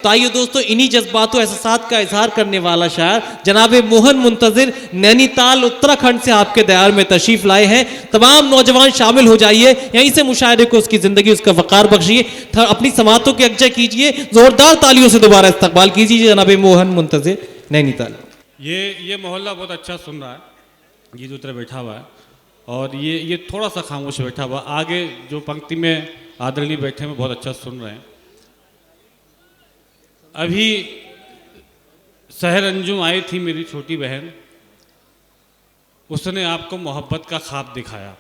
तो आइए दोस्तों, इन्हीं जज्बातों एहसासात का इजहार करने वाला शायर जनाब मोहन मुंतजिर नैनीताल उत्तराखंड से आपके दयार में तशरीफ लाए हैं। तमाम नौजवान शामिल हो जाइए, यहीं से मुशायरे को उसकी जिंदगी उसका वकार बख्शिए, अपनी समातों के अगजा कीजिए, जोरदार तालियों से दोबारा इस्तकबाल कीजिए जनाब मोहन मुंतजिर नैनीताल। ये मोहल्ला बहुत अच्छा सुन रहा है, ये जो तरह बैठा हुआ है, और ये थोड़ा सा खामोश बैठा हुआ। आगे जो पंक्ति में आदरणीय बैठे हैं बहुत अच्छा सुन रहे हैं। अभी शहर अंजुम आई थी मेरी छोटी बहन, उसने आपको मोहब्बत का ख्वाब दिखाया।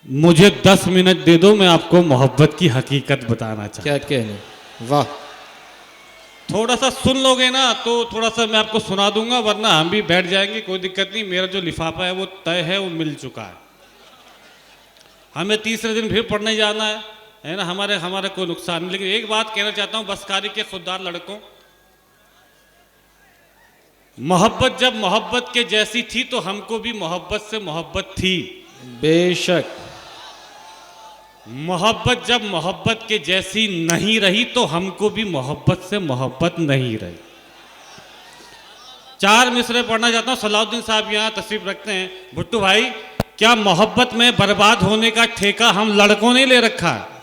मुझे 10 मिनट दे दो, मैं आपको मोहब्बत की हकीकत बताना चाहता। क्या कहने, वाह। थोड़ा सा सुन लोगे ना तो थोड़ा सा मैं आपको सुना दूंगा, वरना हम भी बैठ जाएंगे, कोई दिक्कत नहीं। मेरा जो लिफाफा है वो तय है, वो मिल चुका है। हमें तीसरे दिन फिर पढ़ने जाना है ना। हमारा कोई नुकसान नहीं। लेकिन एक बात कहना चाहता हूं बसकारी के खुददार लड़कों, मोहब्बत जब मोहब्बत के जैसी थी तो हमको भी मोहब्बत से मोहब्बत थी। बेशक। मोहब्बत जब मोहब्बत के जैसी नहीं रही तो हमको भी मोहब्बत से मोहब्बत नहीं रही। 4 मिसरे पढ़ना चाहता हूं। सलाउद्दीन साहब यहां तशरीफ रखते हैं। भुट्टू भाई, क्या मोहब्बत में बर्बाद होने का ठेका हम लड़कों ने ले रखा है?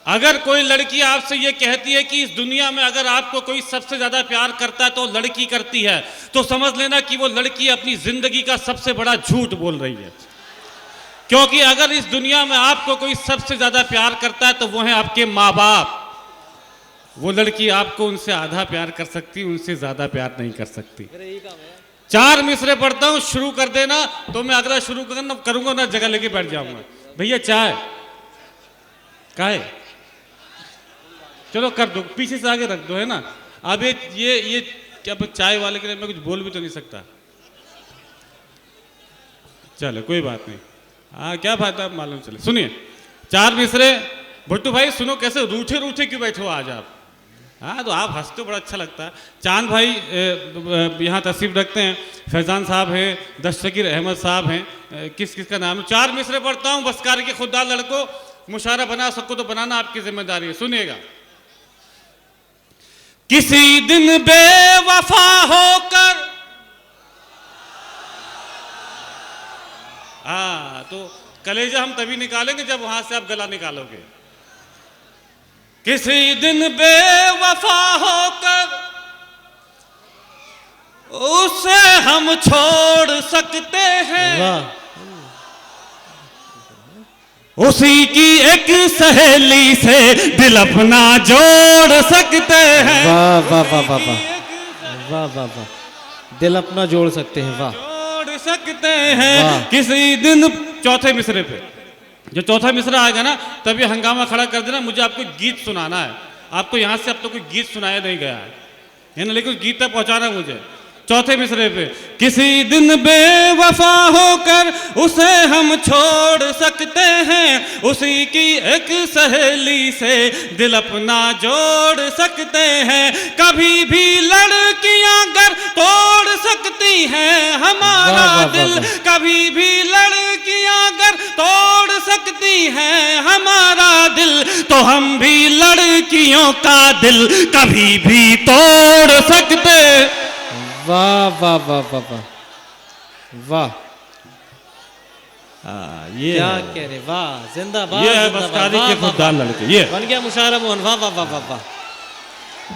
अगर कोई लड़की आपसे ये कहती है कि इस दुनिया में अगर आपको कोई सबसे ज्यादा प्यार करता है तो लड़की करती है, तो समझ लेना कि वो लड़की अपनी जिंदगी का सबसे बड़ा झूठ बोल रही है। क्योंकि अगर इस दुनिया में आपको कोई सबसे ज्यादा प्यार करता है तो वो है आपके माँ बाप। वो लड़की आपको उनसे आधा प्यार कर सकती, उनसे ज्यादा प्यार नहीं कर सकती। 4 मिसरे पढ़ता हूं, शुरू कर देना, तो मैं अगला शुरू करूंगा ना जगह लेके बैठ जाऊंगा। भैया चाय काहे, चलो कर दो, पीछे से आगे रख दो, है ना। अब ये क्या चाय वाले के लिए मैं कुछ बोल भी तो नहीं सकता। चलो कोई बात नहीं, हाँ क्या फायदा मालूम चले। सुनिए 4 मिसरे। भुट्टू भाई सुनो, कैसे रूठे रूठे क्यों बैठे हो आज आप? हाँ तो आप हंसते हो, बड़ा अच्छा लगता है। चांद भाई यहाँ तशरीफ रखते हैं। फैजान साहब हैं, दस्तगीर अहमद साहब हैं। किस का नाम है? 4 मिसरे पढ़ता हूँ बसकार के खुददार लड़कों। मुशायरा बना सबको तो बनाना आपकी जिम्मेदारी है। सुनिएगा। किसी दिन बेवफा होकर, हाँ तो कलेजा हम तभी निकालेंगे जब वहां से आप गला निकालोगे। किसी दिन बेवफा होकर उसे हम छोड़ सकते हैं, उसी की एक सहेली से दिल अपना जोड़ सकते हैं। वाह वाह वाह वाह वाह वाह वाह वाह, दिल अपना जोड़ सकते हैं, वाह, जोड़ सकते हैं किसी दिन। चौथे मिसरे पे, जो चौथा मिसरा आएगा ना तभी हंगामा खड़ा कर देना। मुझे आपको गीत सुनाना है। आपको यहां से अब तो कोई गीत सुनाया नहीं गया है ना, लेकिन गीत तक पहुंचाना मुझे। चौथे मिसरे पे, किसी दिन बेवफा होकर उसे हम छोड़ सकते हैं, उसी की एक सहेली से दिल अपना जोड़ सकते हैं। कभी भी लड़कियां अगर तोड़ सकती हैं हमारा दिल, कभी भी लड़कियां अगर तोड़ सकती हैं हमारा दिल, तो हम भी लड़कियों का दिल कभी भी तोड़ सकते। वाह वाह वाह वाह वाह वाह, ये क्या कह रहे, वाह, जिंदाबाद। ये है बसकारी के खुददार लड़के। ये बन गया मुशायरा मोहन, वाह वाह वाह वाह वाह,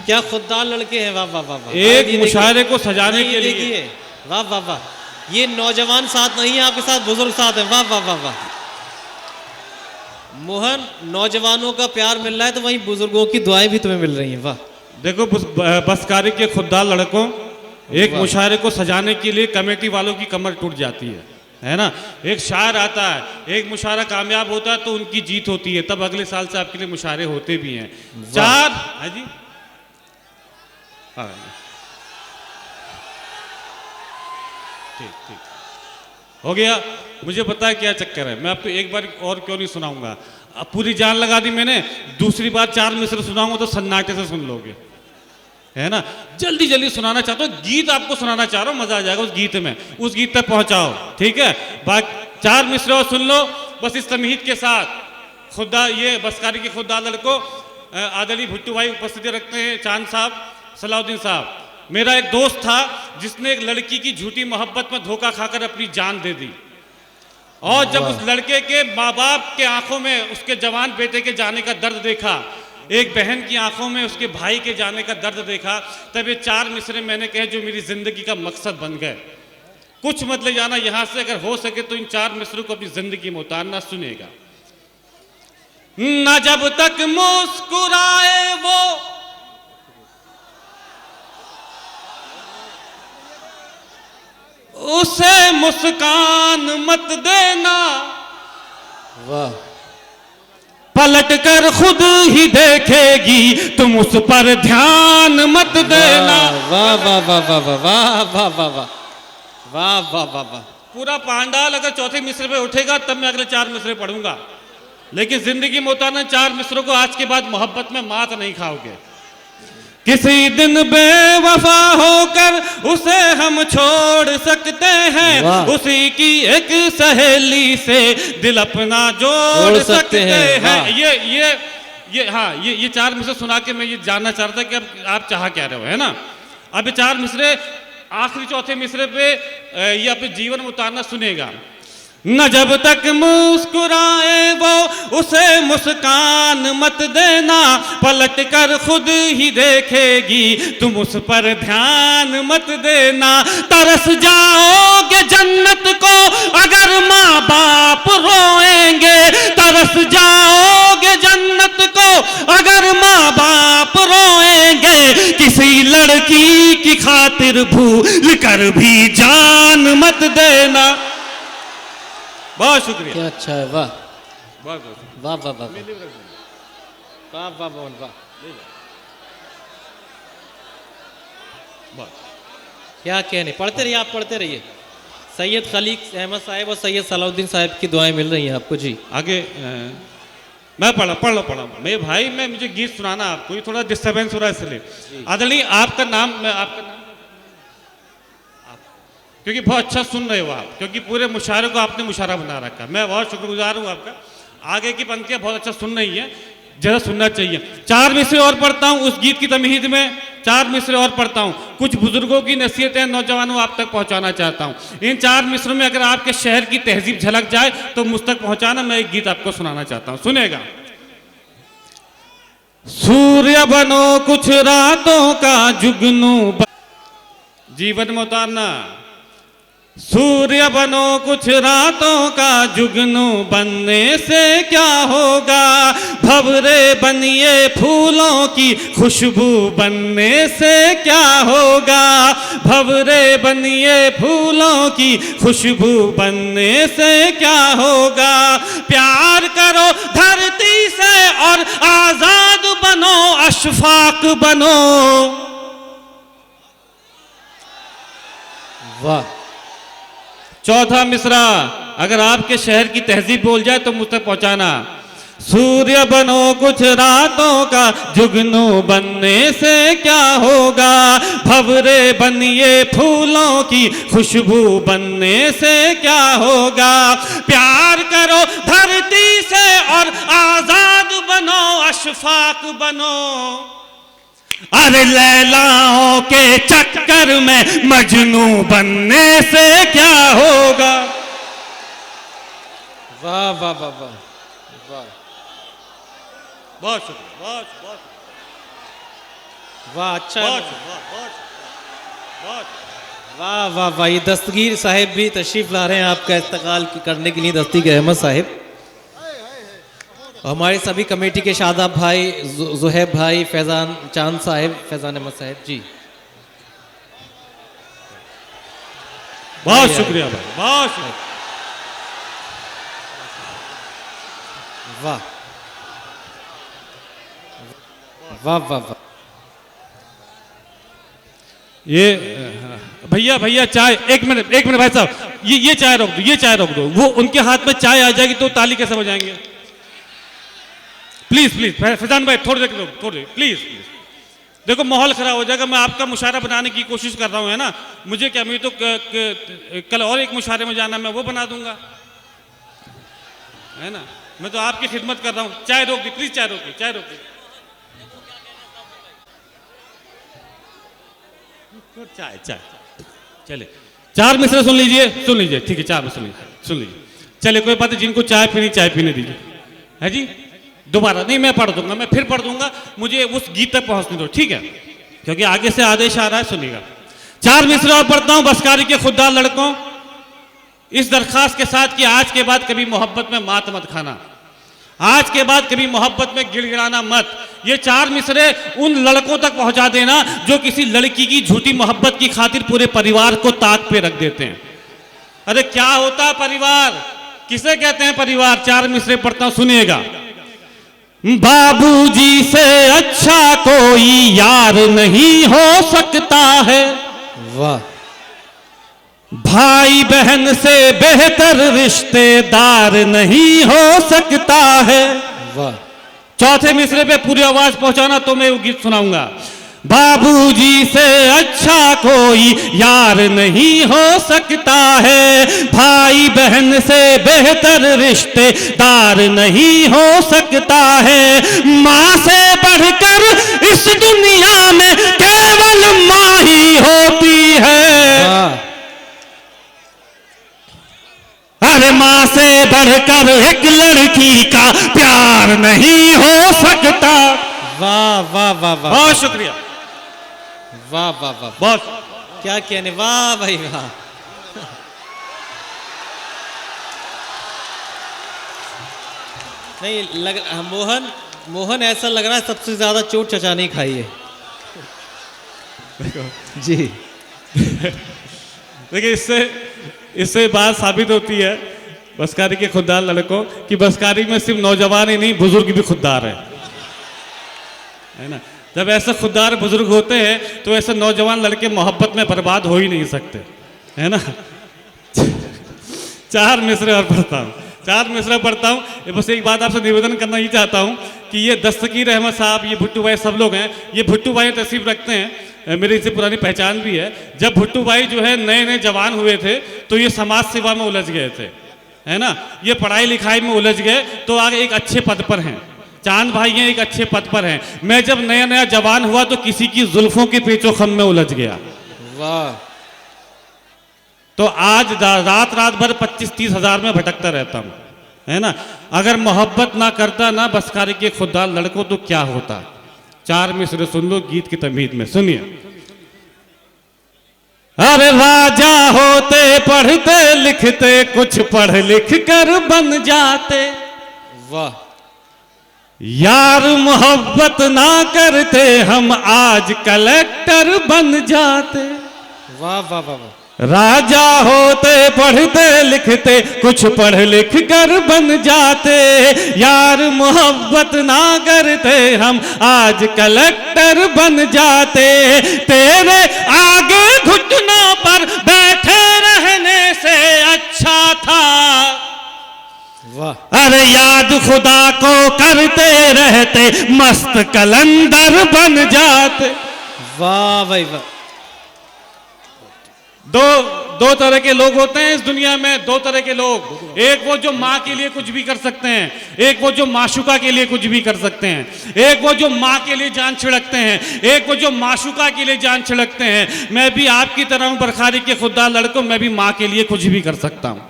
क्या खुददार लड़के हैं, वाह वाह वाह वाह। एक मुशायरे को सजाने के लिए, वाह वाह वाह। ये नौजवान साथ नहीं है आपके साथ, बुजुर्ग साथ है, वाह वाह वाह वाह। मोहन, नौजवानों का प्यार मिल रहा है तो वहीं बुजुर्गों की दुआएं भी तुम्हें मिल रही हैं, वाह। देखो बसकारी के खुददार लड़कों, एक मुशायरे को सजाने के लिए कमेटी वालों की कमर टूट जाती है ना। एक शायर आता है, एक मुशायरा कामयाब होता है तो उनकी जीत होती है, तब अगले साल से आपके लिए मुशायरे होते भी हैं। 4 है जी, ठीक ठीक हो गया। मुझे पता है क्या चक्कर है, मैं आपको एक बार और क्यों नहीं सुनाऊंगा। अब पूरी जान लगा दी मैंने, दूसरी बार 4 मिसरे सुनाऊंगा तो सन्नाटे से सुन लोगे, है ना। जल्दी जल्दी सुनाना चाहता हूँ, गीत आपको सुनाना चाह रहा हूँ, मजा आ जाएगा उस गीत में, उस गीत तक पहुंचाओ, ठीक है। बाकी 4 मिसरे और सुन लो बस इस तमहीद के साथ। खुदा ये बसकारी के खुदा लड़को आदरणीय भुट्टू भाई उपस्थिति रखते हैं, चांद साहब, सलाउद्दीन साहब। मेरा एक दोस्त था जिसने एक लड़की की झूठी मोहब्बत में धोखा खाकर अपनी जान दे दी, और जब उस लड़के के माँ बाप के आंखों में उसके जवान बेटे के जाने का दर्द देखा, एक बहन की आंखों में उसके भाई के जाने का दर्द देखा, तब ये 4 मिसरे मैंने कहे जो मेरी जिंदगी का मकसद बन गए। कुछ मत ले जाना यहाँ से, अगर हो सके तो इन 4 मिसरों को अपनी जिंदगी में उतारना। सुनेगा। न जब तक मुस्कुराए वो उसे मुस्कान मत देना, वाह, पलट कर खुद ही देखेगी तुम उस पर ध्यान मत देना। वाह वाह वाह वाह वाह वाह वाह वाह वाह वाह वाह वाह वाह। पूरा पांडाल अगर चौथे मिसरे पे उठेगा तब मैं अगले 4 मिसरे पढ़ूंगा, लेकिन जिंदगी में उतारना 4 मिसरों को आज के बाद मोहब्बत में मात नहीं खाओगे। किसी दिन बेवफा होकर उसे हम छोड़ सकते हैं, उसी की एक सहेली से दिल अपना जोड़ सकते हैं। ये 4 मिसरे सुना के मैं ये जानना चाहता कि अब आप चाह क्या रहे हो, है ना। अब ये 4 मिसरे आखिरी चौथे मिसरे पे ये अपने जीवन में उतारना। सुनेगा। न जब तक मुस्कुराए वो उसे मुस्कान मत देना, पलट कर खुद ही देखेगी तुम उस पर ध्यान मत देना। तरस जाओगे जन्नत को अगर माँ बाप रोएंगे, तरस जाओगे जन्नत को अगर माँ बाप रोएंगे। किसी लड़की की खातिर भूल कर भी जान मत देना। बहुत शुक्रिया। क्या अच्छा है, वाह बहुत वाह वाह वाह वाह वाह वाह। क्या कहने, पढ़ते रहिए, आप पढ़ते रहिए। सैयद खलीक अहमद साहब और सैयद सलाउद्दीन साहब की दुआएं मिल रही हैं आपको जी। आगे मैं पढ़ा मेरे भाई, मैं मुझे गीत सुनाना आपको, ये थोड़ा डिस्टर्बेंस हो रहा है इसलिए। आदरणीय आपका नाम क्योंकि बहुत अच्छा सुन रहे हो आप, क्योंकि पूरे मुशायरे को आपने मुशायरा बना रखा। मैं बहुत शुक्रगुजार हूँ आपका। आगे की पंक्तियाँ बहुत अच्छा सुन रही हैं, जरा सुनना चाहिए। 4 मिसरे और पढ़ता हूँ उस गीत की तमहीद में, 4 मिसरे और पढ़ता हूँ। कुछ बुजुर्गों की नसीहतें नौजवानों आप तक पहुँचाना चाहता हूँ। इन 4 मिसरों में अगर आपके शहर की तहजीब झलक जाए तो मुझ तक पहुँचाना। मैं एक गीत आपको सुनाना चाहता हूँ, सुनेगा। सूर्य बनो कुछ रातों का जुगनू, जीवन में उतारना। सूर्य बनो कुछ रातों का जुगनू, बनने से क्या होगा। भंवरे बनिए फूलों की खुशबू, बनने से क्या होगा। भंवरे बनिए फूलों की खुशबू, बनने से क्या होगा। प्यार करो धरती से और आजाद बनो, अशफाक बनो। वाह। चौथा मिसरा अगर आपके शहर की तहजीब बोल जाए तो मुझ तक पहुंचाना। सूर्य बनो कुछ रातों का जुगनू, बनने से क्या होगा। भंवरे बनिए फूलों की खुशबू, बनने से क्या होगा। प्यार करो धरती से और आजाद बनो, अशफाक बनो। अरे लैलाओं के चक्कर में मजनू, बनने से क्या होगा। वाह वाह वाह वाह वाह। बहुत शुक्रिया, बहुत वाह, अच्छा, बहुत वाह वाह वाह। ये दस्तगीर साहिब भी तशरीफ ला रहे हैं आपका इस्तकबाल करने के लिए, दस्तगीर अहमद साहिब। हमारे सभी कमेटी के शादाब भाई, जुहैब भाई, फैजान चांद साहिब, फैजान अहमद साहिब जी। बहुत शुक्रिया भाई, बहुत शुक्रिया। वाह वाह वाह वाह। ये भैया चाय, एक मिनट भाई साहब, ये चाय रोक दो, ये चाय रोक दो। वो उनके हाथ में चाय आ जाएगी तो ताली कैसे बजाएंगे। प्लीज फैजान भाई थोड़ी देर प्लीज। देखो माहौल खराब हो जाएगा। मैं आपका मुशायरा बनाने की कोशिश कर रहा हूँ, है ना। मुझे क्या, मैं तो कल और एक मुशायरे में जाना, मैं वो बना दूंगा। है ना, मैं तो आपकी खिदमत कर रहा हूँ। चाय रोक दी प्लीज, चाय रोकी, चाय रोकी। चाय चाय चले, 4 मिसरे सुन लीजिए, सुन लीजिए, ठीक है 4 मिसरे सुन लीजिए। चले कोई बात नहीं, जिनको चाय पीनी चाय पीने दीजिए, है जी। दोबारा नहीं, मैं पढ़ दूंगा, मैं फिर पढ़ दूंगा, मुझे उस गीत तक पहुंचने दो, ठीक है, क्योंकि आगे से आदेश आ रहा है। सुनिएगा, 4 मिसरे और पढ़ता हूं बसकारी के खुददार लड़कों, इस दरखास्त के साथ कि आज के बाद कभी मोहब्बत में मात मत खाना, आज के बाद कभी मोहब्बत में गिड़गिड़ाना मत। ये 4 मिसरे उन लड़कों तक पहुंचा देना जो किसी लड़की की झूठी मोहब्बत की खातिर पूरे परिवार को ताक पे रख देते हैं। अरे क्या होता है परिवार, किसे कहते हैं परिवार? 4 मिसरे पढ़ता हूं, सुनिएगा। बाबूजी से अच्छा कोई यार नहीं हो सकता है, वाह। भाई बहन से बेहतर रिश्तेदार नहीं हो सकता है, वाह। चौथे मिसरे पे पूरी आवाज पहुंचाना तो मैं वो गीत सुनाऊंगा। बाबूजी से अच्छा कोई यार नहीं हो सकता है, भाई बहन से बेहतर रिश्तेदार नहीं हो सकता है, माँ से बढ़कर इस दुनिया में केवल माँ ही होती है। अरे माँ से बढ़कर एक लड़की का प्यार नहीं हो सकता। वाह वाह वाह वाह, बहुत शुक्रिया, वाह वाह वाह, बहुत क्या कहने, वाह भाई वाह। नहीं लग मोहन, मोहन ऐसा लग रहा है सबसे ज्यादा चोट चचा नहीं खाई है जी। देखिए, इससे बात साबित होती है बसकारी के खुददार लड़कों कि बसकारी में सिर्फ नौजवान ही नहीं, बुजुर्ग भी खुददार है ना। जब ऐसे खुददार बुजुर्ग होते हैं तो ऐसे नौजवान लड़के मोहब्बत में बर्बाद हो ही नहीं सकते, है ना। 4 मिसरे और पढ़ता हूँ, 4 मिसरे पढ़ता हूँ। बस एक बात आपसे निवेदन करना ही चाहता हूँ कि ये दस्तगीर अहमद साहब, ये भुट्टू भाई, सब लोग हैं, ये भुट्टू भाई तहसीब रखते हैं, मेरी इनसे पुरानी पहचान भी है। जब भुट्टू भाई जो है नए नए जवान हुए थे तो ये समाज सेवा में उलझ गए थे, है ना, ये पढ़ाई लिखाई में उलझ गए, तो आगे एक अच्छे पद पर हैं। चांद भाई हैं, एक अच्छे पद पर हैं। मैं जब नया नया जवान हुआ तो किसी की जुल्फों के पेचोखम में उलझ गया। वाह। तो आज रात भर 25-30 हजार में भटकता रहता हूँ, है ना। अगर मोहब्बत ना करता ना बसकारी के खुददार लड़कों तो क्या होता। 4 मिसरे सुन लो गीत की तमीद में, सुनिए। अरे राजा होते पढ़ते लिखते, कुछ पढ़ लिख कर बन जाते, वाह। यार मोहब्बत ना करते हम आज कलेक्टर बन जाते। वाह वाह वाह वाह। राजा होते पढ़ते लिखते, कुछ पढ़ लिख कर बन जाते, यार मोहब्बत ना करते हम आज कलेक्टर बन जाते। तेरे आगे घुटनों पर बैठे रहने से अच्छा था, वाह। अरे याद खुदा को करते रहते मस्त कलंदर बन जाते। वाह भाई वाह। दो तरह के लोग होते हैं इस दुनिया में, 2 तरह के लोग। एक वो जो माँ के लिए कुछ भी कर सकते हैं, एक वो जो माशुका के लिए कुछ भी कर सकते हैं। एक वो जो माँ के लिए जान छिड़कते हैं, एक वो जो माशुका के लिए जान छिड़कते हैं। मैं भी आपकी तरह हूं बरखारी के खुददार लड़कों, मैं भी माँ के लिए कुछ भी कर सकता हूँ।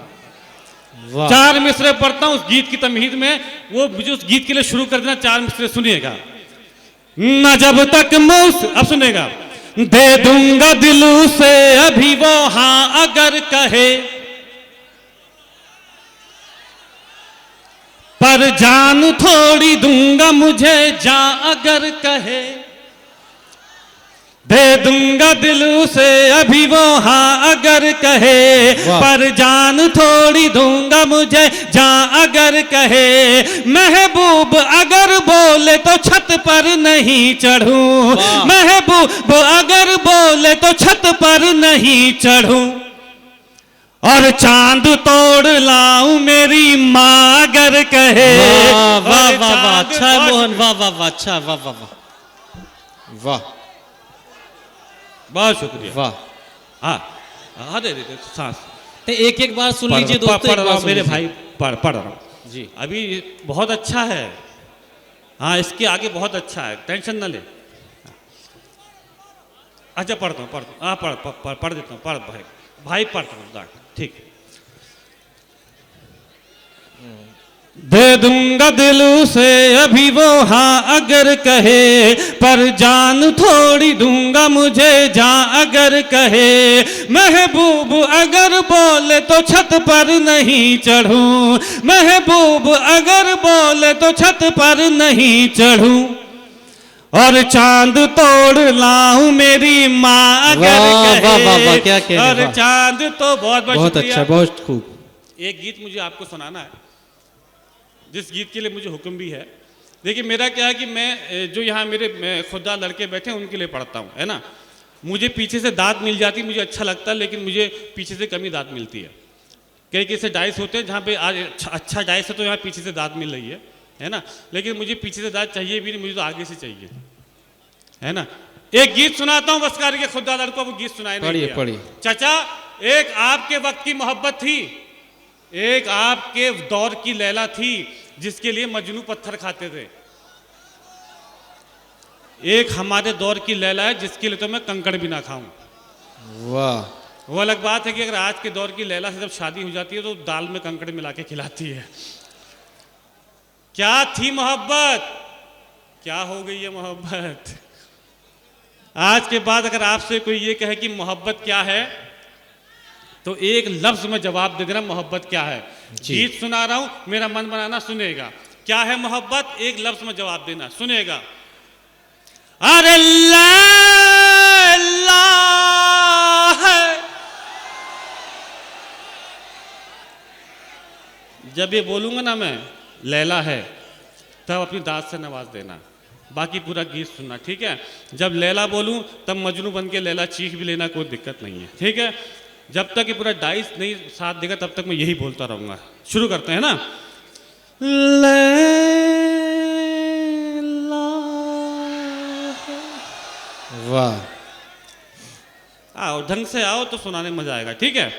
4 मिसरे पढ़ता हूँ उस गीत की तमहीद में, वो मुझे उस गीत के लिए शुरू कर देना। 4 मिसरे सुनिएगा। न जब तक मुझ, अब सुनिएगा। दे दूंगा दिल से अभी वो हाँ अगर कहे, पर जान थोड़ी दूंगा मुझे जा अगर कहे। दे दूंगा दिल से अभी वो हाँ अगर कहे, पर जान थोड़ी दूंगा मुझे जा अगर कहे। महबूब अगर बोले तो छत पर नहीं चढ़ूं, महबूब अगर बोले तो छत पर नहीं चढ़ूं, और चांद तोड़ लाऊं मेरी माँ अगर कहे। वाह वाह वाह वाह, अच्छा है मोहन, वाह वाह वाह, अच्छा, वाह वाह वाह वाह, बहुत शुक्रिया। वाह। हाँ दे सांस। एक एक बार सुन लीजिए दोस्तों, पढ़ रहा हूँ मेरे भाई, पढ़ रहा हूँ। जी। अभी बहुत अच्छा है। हाँ, इसके आगे बहुत अच्छा है, टेंशन ना ले। अच्छा पढ़ता हूँ, हाँ पढ़ देता हूँ, पढ़ भाई, भाई पढ़ता हूँ, ठीक। दे दूंगा दिल से अभी वो हाँ अगर कहे, पर जान थोड़ी दूंगा मुझे जहाँ अगर कहे। महबूब अगर बोले तो छत पर नहीं चढ़ूं, महबूब अगर बोले तो छत पर नहीं चढ़ूं, और चांद तोड़ लाऊं मेरी माँ अगर वाह, कहे। वाह, वाह, वाह, क्या कहने, और वाह। चांद तो बहुत बहुत बहुत शुक्रिया। अच्छा, बहुत खूब। एक गीत मुझे आपको सुनाना है, जिस गीत के लिए मुझे हुक्म भी है। देखिए मेरा क्या है कि मैं जो यहाँ मेरे खुदा लड़के बैठे हैं उनके लिए पढ़ता हूँ, है ना। मुझे पीछे से दाद मिल जाती, मुझे अच्छा लगता है, लेकिन मुझे पीछे से कमी दाद मिलती है। कई कैसे डाइस होते हैं जहाँ पे आज अच्छा डाइस है तो यहाँ पीछे से दाद मिल रही है ना। लेकिन मुझे पीछे से दाद चाहिए भी नहीं, मुझे तो आगे से चाहिए, है ना। एक गीत सुनाता हूँ बसकार के खुदा लड़कों को, गीत सुनाए नहीं पढ़िए दिया। पढ़िए। चाचा, एक आपके वक्त की मोहब्बत थी, एक आपके दौर की लैला थी जिसके लिए मजनू पत्थर खाते थे। एक हमारे दौर की लैला है जिसके लिए तो मैं कंकड़ भी ना खाऊं। वाह। वो अलग बात है कि अगर आज के दौर की लैला से जब शादी हो जाती है तो दाल में कंकड़ मिला के खिलाती है। क्या थी मोहब्बत, क्या हो गई है मोहब्बत। आज के बाद अगर आपसे कोई ये कहे कि मोहब्बत क्या है, तो एक लफ्ज में जवाब दे देना मोहब्बत क्या है। गीत सुना रहा हूं, मेरा मन बनाना, सुनेगा। क्या है मोहब्बत, एक लफ्ज में जवाब देना, सुनेगा। अरे लैला है। जब ये बोलूंगा ना मैं लैला है, तब अपनी दाद से नवाज देना, बाकी पूरा गीत सुनना, ठीक है। जब लैला बोलूं तब मजनू बन के लैला चीख भी लेना, कोई दिक्कत नहीं है, ठीक है। जब तक ये पूरा डाइस नहीं साथ देगा तब तक मैं यही बोलता रहूंगा। शुरू करते हैं ना। वाह। आओ ढंग से आओ तो सुनाने में मजा आएगा, ठीक है।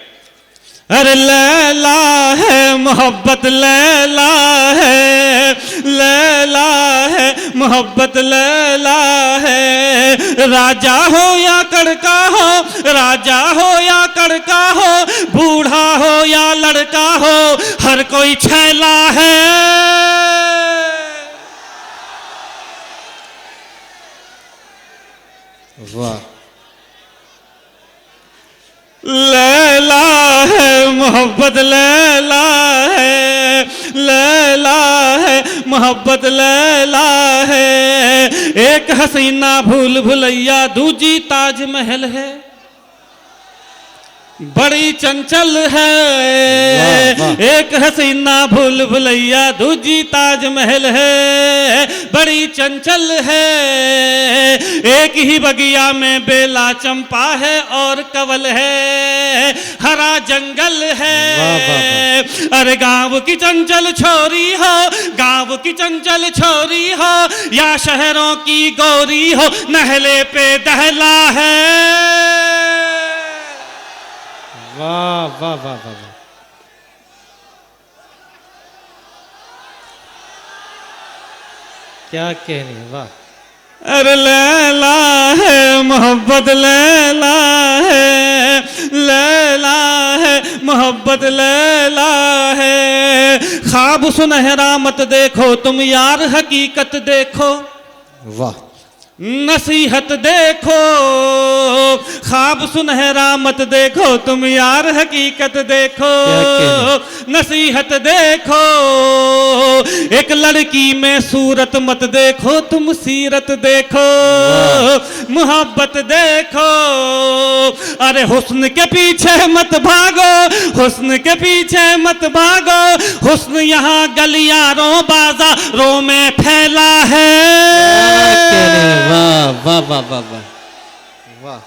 अरे लैला है मोहब्बत, लैला है, लैला है मोहब्बत, लैला है। राजा हो या कड़का हो, राजा हो या कड़का हो, बूढ़ा हो या लड़का हो, हर कोई छैला है। वाह। लैला है मोहब्बत, लैला है, लैला है मोहब्बत, लैला है। एक हसीना भूल भुलैया, दूजी ताजमहल है, बड़ी चंचल है। वाह, वाह। एक हसीना भूल भुलैया, दूजी ताजमहल है, बड़ी चंचल है। एक ही बगिया में बेला चंपा है और कवल है, हरा जंगल है। वाह, वाह, अरे गांव की चंचल छोरी हो, गांव की चंचल छोरी हो, या शहरों की गौरी हो, नहले पे दहला है। वाह वाह वाह वाह वाह। क्या कहने, वाह। अरे लैला है मोहब्बत, लैला है, लैला है मोहब्बत, लैला है। ख्वाब सुनहरा मत देखो तुम यार, हकीकत देखो। वाह। नसीहत देखो, ख्वाब सुनहरा मत देखो तुम यार, हकीकत देखो। नसीहत देखो, एक लड़की में सूरत मत देखो तुम, सीरत देखो। मोहब्बत देखो, अरे हुस्न के पीछे मत भागो, हुस्न के पीछे मत भागो, हुस्न यहाँ गलियारों बाजारों में फैला है। वाह वाह वाह वाह वाह वाह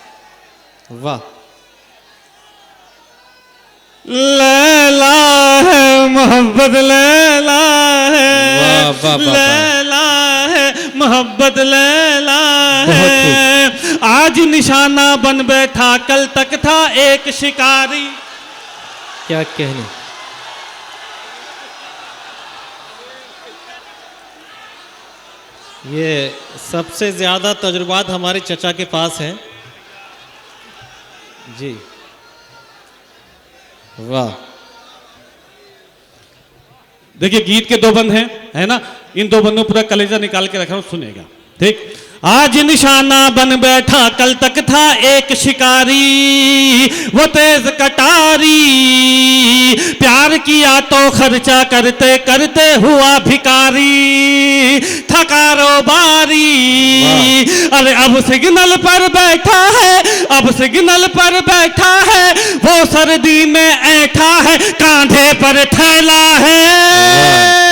वाह। लैला है मोहब्बत, लैला है, वाह, वाह, वाह, वाह। लैला है मोहब्बत, लैला है। आज निशाना बन बैठा, कल तक था एक शिकारी। क्या कहने। ये सबसे ज्यादा तजुर्बात हमारे चचा के पास हैं जी। वाह। देखिए गीत के दो बंद हैं, है ना, इन दो बंदों पूरा कलेजा निकाल के रखा हूं, सुनेगा। ठीक। आज निशाना बन बैठा कल तक था एक शिकारी, वो तेज कटारी, प्यार किया तो खर्चा करते करते हुआ भिकारी, था कारोबारी। अरे अब सिग्नल पर बैठा है, अब सिग्नल पर बैठा है, वो सर्दी में ऐठा है, कांधे पर थैला है।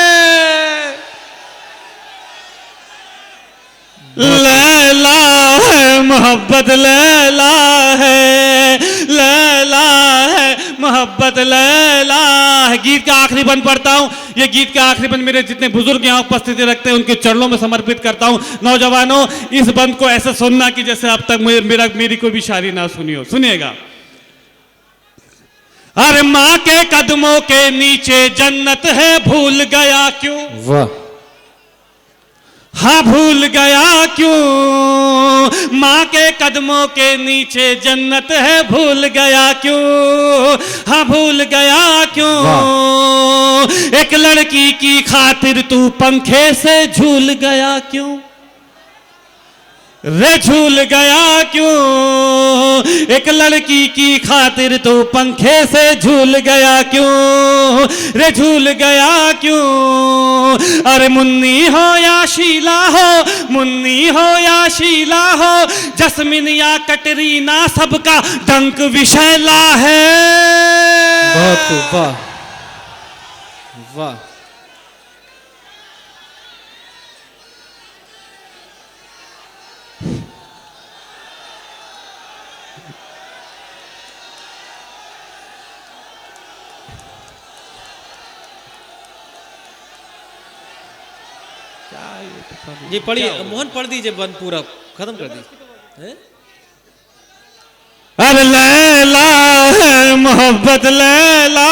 लैला है मोहब्बत, लैला है, लैला है मोहब्बत, लैला है। गीत का आखिरी बंद पढ़ता हूं। ये गीत का आखिरी बंद मेरे जितने बुजुर्ग यहाँ उपस्थिति रखते हैं उनके चरणों में समर्पित करता हूं। नौजवानों, इस बंद को ऐसे सुनना कि जैसे अब तक मेरी कोई भी शायरी ना सुनी हो। सुनिएगा। अरे माँ के कदमों के नीचे जन्नत है, भूल गया क्यों? वाह। हाँ भूल गया क्यों? माँ के कदमों के नीचे जन्नत है, भूल गया क्यों? हाँ भूल गया क्यों? एक लड़की की खातिर तू पंखे से झूल गया क्यों? रे झूल गया क्यों? एक लड़की की खातिर तू पंखे से झूल गया क्यों? रे झूल गया क्यों? अरे मुन्नी हो या शीला हो, मुन्नी हो या शीला हो, जस्मिन या कटरीना, सबका डंक विशैला है। बहुत खूब। वाह वाह। जी पढ़िए मोहन, पढ़ दीजिए बंद पूरा खत्म कर दीजिए। अरे लैला है मोहब्बत, लैला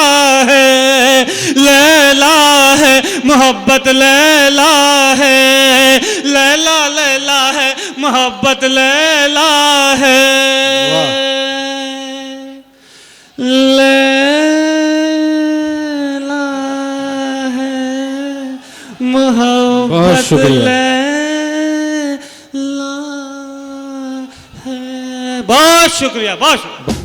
है, लैला है मोहब्बत, लैला है, लैला लैला है मोहब्बत, लैला है, लैला है मोहब्बत। बहुत शुक्रिया। बहुत शुक्रिया, बहुत शुक्रिया।